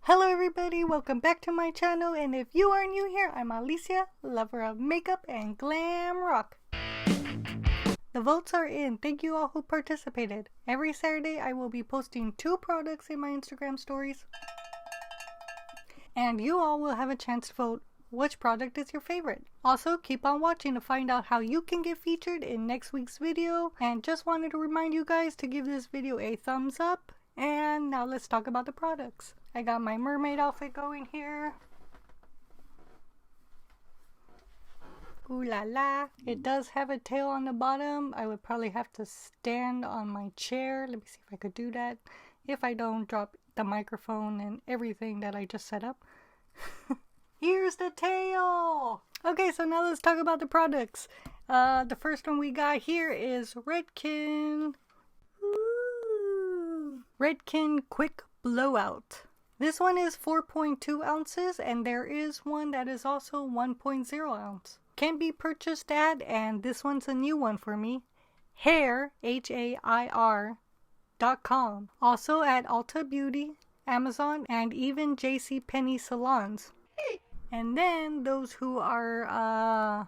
Hello everybody, welcome back to my channel, and if you are new here, I'm Alicia, lover of makeup and glam rock. The votes are in. Thank you all who participated. Every Saturday I will be posting 2 products in my Instagram stories, and you all will have a chance to vote which product is your favorite. Also, keep on watching to find out how you can get featured in next week's video, and just wanted to remind you guys to give this video a thumbs up. And now let's talk about the products. I got my mermaid outfit going here. Ooh la la. It does have a tail on the bottom. I would probably have to stand on my chair. Let me see if I could do that. If I don't drop the microphone and everything that I just set up. Here's the tail! Okay, so now let's talk about the products. The first one we got here is Redken. Redken Quick Blowout. This one is 4.2 ounces, and there is one that is also 1.0 ounce. Can be purchased at, and this one's a new one for me, Hair, HAIR.com. Also at Ulta Beauty, Amazon, and even JCPenney salons. And then those who are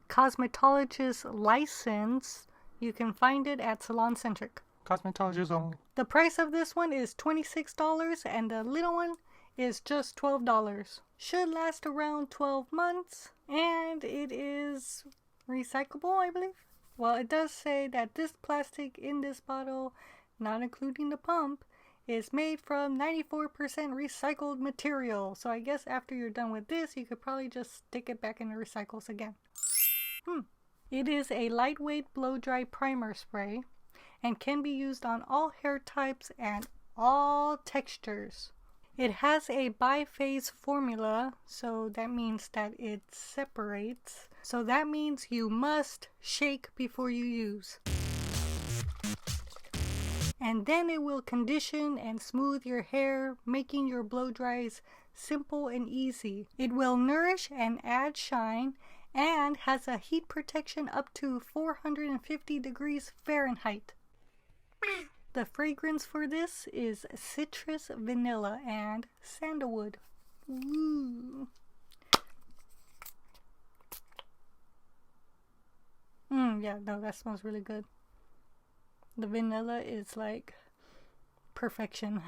cosmetologist licensed, you can find it at Salon Centric. Cosmetologist only. The price of this one is $26 and the little one is just $12. Should last around 12 months and it is recyclable, I believe. Well, it does say that this plastic in this bottle, not including the pump, is made from 94% recycled material. So I guess after you're done with this, you could probably just stick it back in the recycles again. It is a lightweight blow dry primer spray and can be used on all hair types and all textures. It has a biphase formula, so that means that it separates. So that means you must shake before you use. And then it will condition and smooth your hair, making your blow dries simple and easy. It will nourish and add shine, and has a heat protection up to 450 degrees Fahrenheit. The fragrance for this is citrus, vanilla, and sandalwood. Ooh. Yeah, no, that smells really good. The vanilla is like perfection.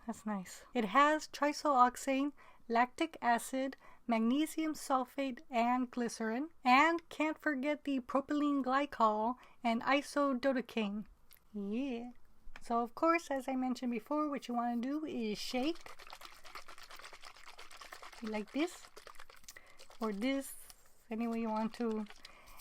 That's nice. It has trisoxane, lactic acid, magnesium sulfate, and glycerin. And can't forget the propylene glycol and isododecaine. Yeah. So of course, as I mentioned before, what you want to do is shake. Like this. Or this. Any way you want to.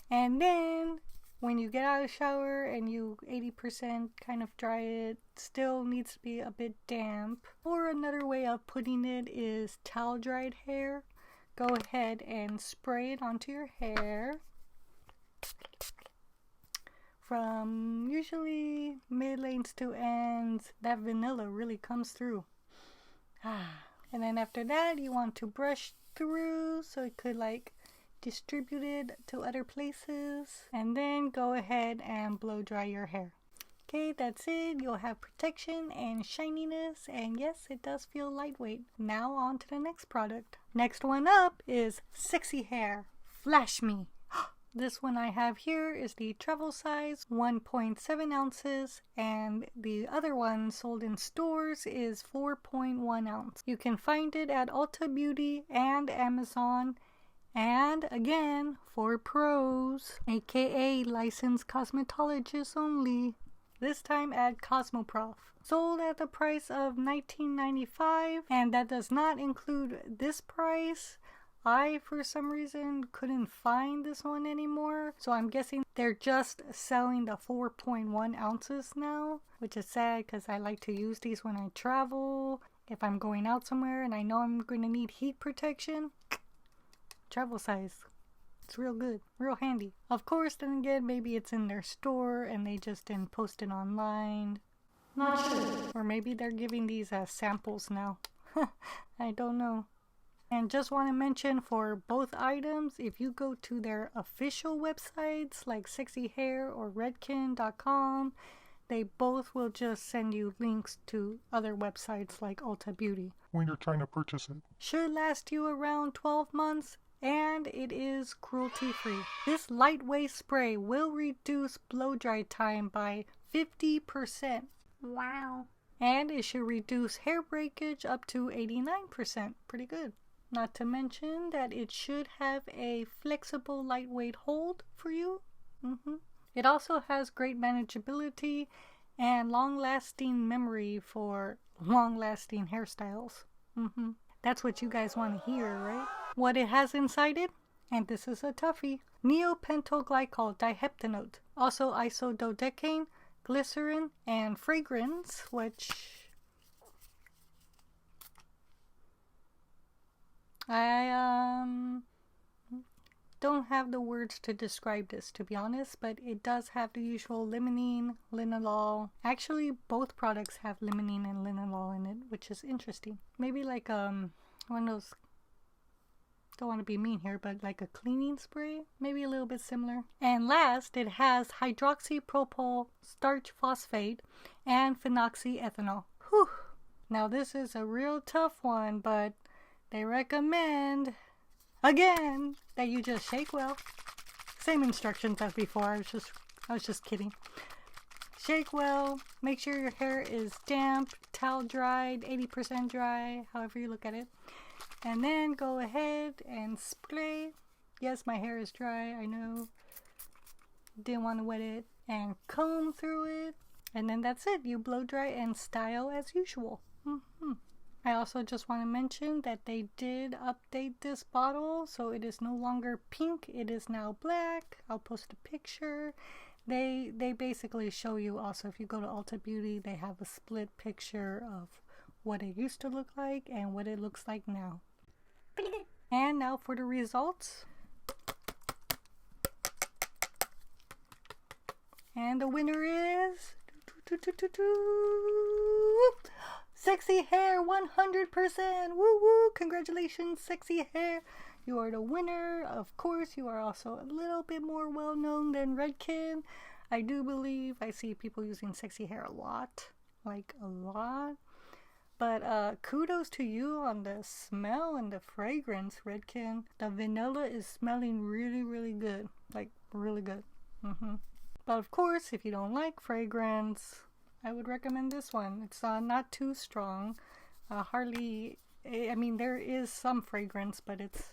And then when you get out of the shower and you 80% kind of dry it, still needs to be a bit damp. Or another way of putting it is towel dried hair. Go ahead and spray it onto your hair. From usually mid-lanes to ends, that vanilla really comes through. And then after that, you want to brush through so it could like distribute it to other places. And then go ahead and blow dry your hair. Okay, that's it. You'll have protection and shininess, and yes, it does feel lightweight. Now on to the next product. Next one up is Sexy Hair. Flash Me. This one I have here is the travel size, 1.7 ounces, and the other one sold in stores is 4.1 ounce. You can find it at Ulta Beauty and Amazon, and again, for pros, aka licensed cosmetologists only. This time at Cosmoprof. Sold at the price of $19.95, and that does not include this price. I, for some reason, couldn't find this one anymore, so I'm guessing they're just selling the 4.1 ounces now, which is sad because I like to use these when I travel. If I'm going out somewhere and I know I'm going to need heat protection, travel size. It's real good, real handy. Of course, then again, maybe it's in their store and they just didn't post it online. Not sure. Or maybe they're giving these as samples now. I don't know. And just want to mention for both items, if you go to their official websites like Sexy Hair or Redken.com, they both will just send you links to other websites like Ulta Beauty. When you're trying to purchase it. Should last you around 12 months, and it is cruelty-free. This lightweight spray will reduce blow dry time by 50%. Wow. And it should reduce hair breakage up to 89%. Pretty good. Not to mention that it should have a flexible lightweight hold for you. It also has great manageability and long-lasting memory for long-lasting hairstyles. That's what you guys want to hear, right? What it has inside it, and this is a toughie, neopentylglycol diheptanoate, also isododecane, glycerin, and fragrance, which I don't have the words to describe this, to be honest, but it does have the usual limonene, linalool. Actually, both products have limonene and linalool in it, which is interesting. Maybe like one of those, don't want to be mean here, but like a cleaning spray, maybe a little bit similar. And last, it has hydroxypropyl starch phosphate and phenoxyethanol. Whew. Now this is a real tough one, but they recommend, again, that you just shake well. Same instructions as before. I was just kidding. Shake well. Make sure your hair is damp, towel dried, 80% dry, however you look at it. And then go ahead and spray. Yes, my hair is dry, I know. Didn't want to wet it. And comb through it. And then that's it. You blow dry and style as usual. I also just want to mention that they did update this bottle, so it is no longer pink, it is now black. I'll post a picture. They basically show you also, if you go to Ulta Beauty, they have a split picture of what it used to look like and what it looks like now. Pretty good. And now for the results. And the winner is Sexy Hair 100%. Woo woo! Congratulations, Sexy Hair. You are the winner. Of course, you are also a little bit more well known than Redken. I do believe I see people using Sexy Hair a lot. Like a lot. But kudos to you on the smell and the fragrance, Redken. The vanilla is smelling really, really good. Like, really good. But of course, if you don't like fragrance, I would recommend this one. It's not too strong. Hardly, I mean, there is some fragrance, but it's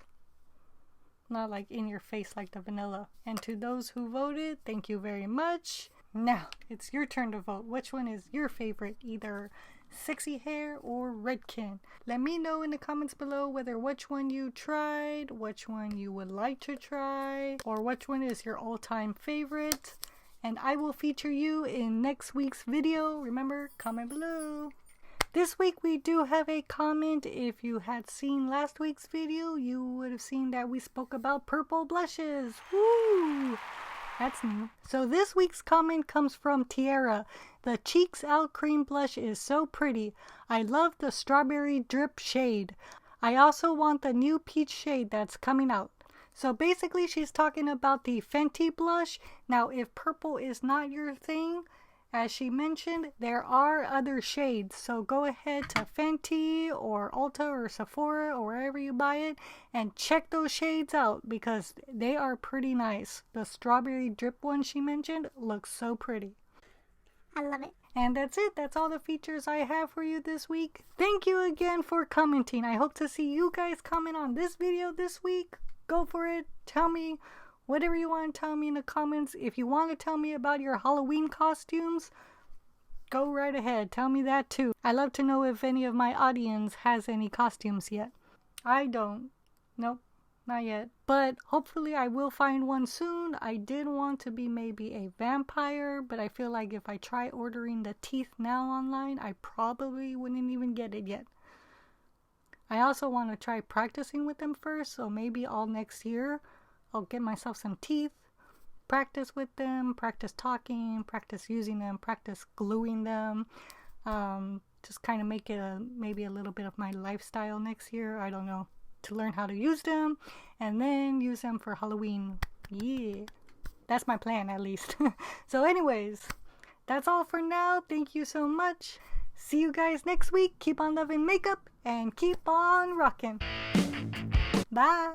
not like in your face like the vanilla. And to those who voted, thank you very much. Now, it's your turn to vote. Which one is your favorite? Either Sexy Hair or Redken? Let me know in the comments below whether which one you tried, which one you would like to try, or which one is your all-time favorite. And I will feature you in next week's video. Remember, comment below. This week we do have a comment. If you had seen last week's video, you would have seen that we spoke about purple blushes. Woo! That's new. So this week's comment comes from Tiara. The Cheeks Out Cream Blush is so pretty. I love the strawberry drip shade. I also want the new peach shade that's coming out. So basically she's talking about the Fenty blush. Now if purple is not your thing, as she mentioned, there are other shades. So go ahead to Fenty or Ulta or Sephora or wherever you buy it and check those shades out because they are pretty nice. The strawberry drip one she mentioned looks so pretty. I love it. And that's it. That's all the features I have for you this week. Thank you again for commenting. I hope to see you guys comment on this video this week. Go for it. Tell me whatever you want to tell me in the comments. If you want to tell me about your Halloween costumes, go right ahead. Tell me that too. I love to know if any of my audience has any costumes yet. I don't. Nope, not yet. But hopefully I will find one soon. I did want to be maybe a vampire, but I feel like if I try ordering the teeth now online, I probably wouldn't even get it yet. I also want to try practicing with them first, so maybe all next year I'll get myself some teeth, practice with them, practice talking, practice using them, practice gluing them, just kind of make it maybe a little bit of my lifestyle next year, I don't know, to learn how to use them and then use them for Halloween. Yeah, that's my plan at least. So anyways, that's all for now. Thank you so much. See you guys next week. Keep on loving makeup and keep on rocking. Bye.